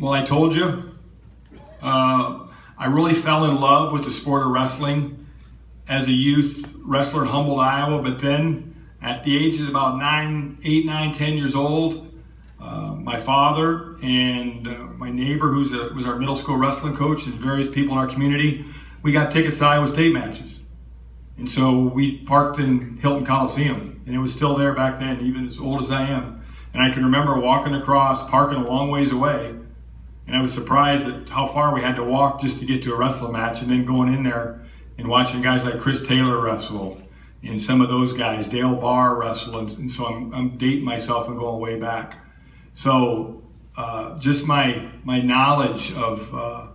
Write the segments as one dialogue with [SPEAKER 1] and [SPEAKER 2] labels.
[SPEAKER 1] well, I told you, I really fell in love with the sport of wrestling as a youth wrestler in Humboldt, Iowa. But then at the age of about 8, 9, 10 years old, my father and my neighbor, who was our middle school wrestling coach, and various people in our community, we got tickets to Iowa State matches. And so we parked in Hilton Coliseum, and it was still there back then, even as old as I am. And I can remember walking across, parking a long ways away, and I was surprised at how far we had to walk just to get to a wrestling match, and then going in there and watching guys like Chris Taylor wrestle, and some of those guys, Dale Barr wrestle, and so I'm dating myself and going way back. So just my knowledge of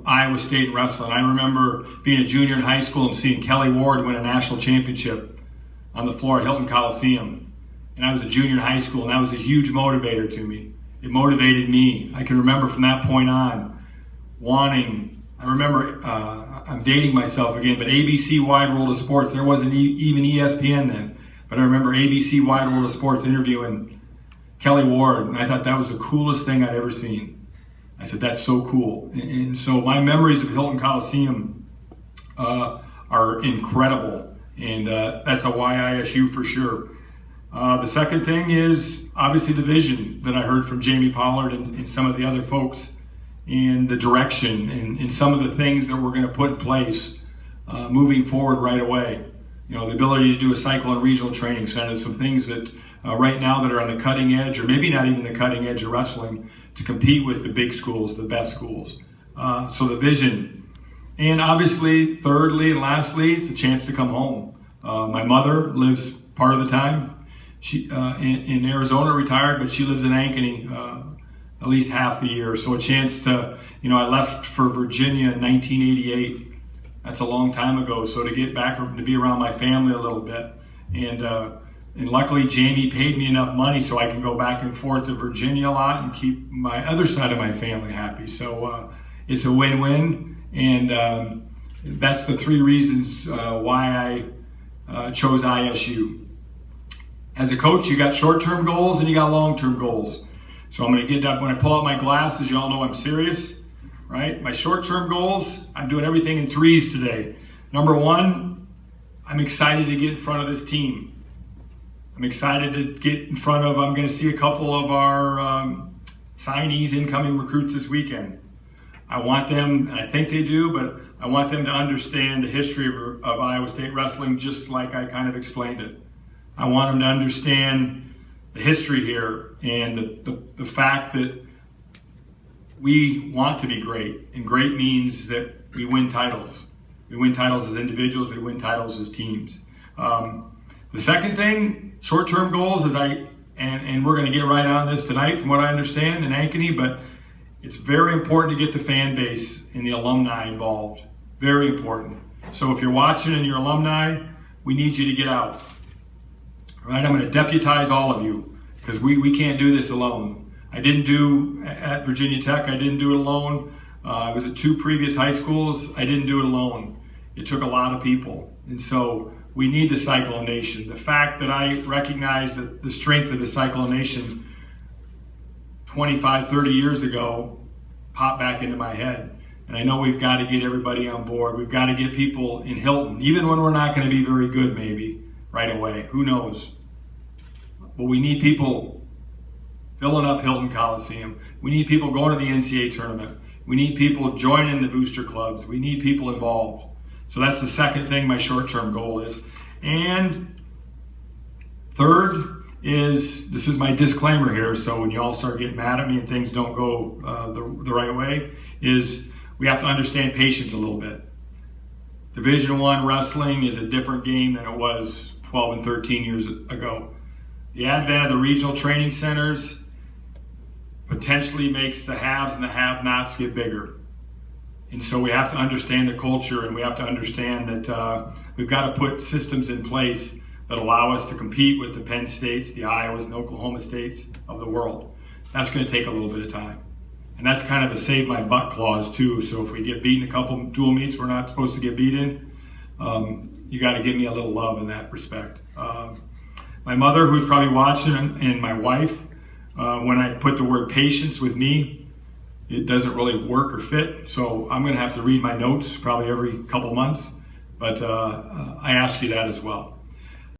[SPEAKER 1] Iowa State wrestling. I remember being a junior in high school and seeing Kelly Ward win a national championship on the floor at Hilton Coliseum. And I was a junior in high school, and that was a huge motivator to me. It motivated me. I can remember from that point on I'm dating myself again, but ABC Wide World of Sports, there wasn't even ESPN then, but I remember ABC Wide World of Sports interviewing Kelly Ward, and I thought that was the coolest thing I'd ever seen. I said, that's so cool. And so my memories of Hilton Coliseum are incredible, and that's a YISU for sure. The second thing is obviously the vision that I heard from Jamie Pollard and some of the other folks, and the direction and some of the things that we're going to put in place moving forward right away. You know, the ability to do a cyclone regional training center, some things that right now that are on the cutting edge, or maybe not even the cutting edge of wrestling, to compete with the big schools, the best schools. So the vision. And obviously, thirdly and lastly, it's a chance to come home. My mother lives part of the time. She in Arizona, retired, but she lives in Ankeny at least half the year. So a chance to, I left for Virginia in 1988. That's a long time ago. So to get back, to be around my family a little bit. And luckily Jamie paid me enough money so I can go back and forth to Virginia a lot and keep my other side of my family happy. So it's a win-win. And that's the three reasons why I chose ISU. As a coach, you got short-term goals and you got long-term goals. So I'm going to get that. When I pull out my glasses, you all know I'm serious, right? My short-term goals, I'm doing everything in threes today. Number one, I'm excited to get in front of this team. I'm excited to get in front of, I'm going to see a couple of our signees, incoming recruits this weekend. I want them, and I think they do, but I want them to understand the history of Iowa State wrestling just like I kind of explained it. I want them to understand the history here and the fact that we want to be great, and great means that we win titles. We win titles as individuals, we win titles as teams. The second thing, short-term goals, is and we're going to get right on this tonight from what I understand in Ankeny, but it's very important to get the fan base and the alumni involved. Very important. So if you're watching and you're alumni, we need you to get out. All right, I'm going to deputize all of you because we can't do this alone. I didn't do at Virginia Tech, I didn't do it alone. I was at 2 previous high schools, I didn't do it alone. It took a lot of people. And so we need the Cyclone Nation. The fact that I recognize that the strength of the Cyclone Nation 25, 30 years ago popped back into my head. And I know we've got to get everybody on board. We've got to get people in Hilton, even when we're not going to be very good maybe right away. Who knows? But we need people filling up Hilton Coliseum. We need people going to the NCAA tournament. We need people joining the booster clubs. We need people involved. So that's the second thing my short-term goal is. And third is, this is my disclaimer here, so when you all start getting mad at me and things don't go the right way, is we have to understand patience a little bit. Division I wrestling is a different game than it was 12 and 13 years ago. The advent of the regional training centers potentially makes the haves and the have-nots get bigger. And so we have to understand the culture, and we have to understand that we've got to put systems in place that allow us to compete with the Penn States, the Iowas, and Oklahoma States of the world. That's going to take a little bit of time. And that's kind of a save my butt clause too. So if we get beaten a couple dual meets we're not supposed to get beaten, you got to give me a little love in that respect. My mother, who's probably watching, and my wife, when I put the word patience with me, it doesn't really work or fit. So I'm going to have to read my notes probably every couple months. But I ask you that as well.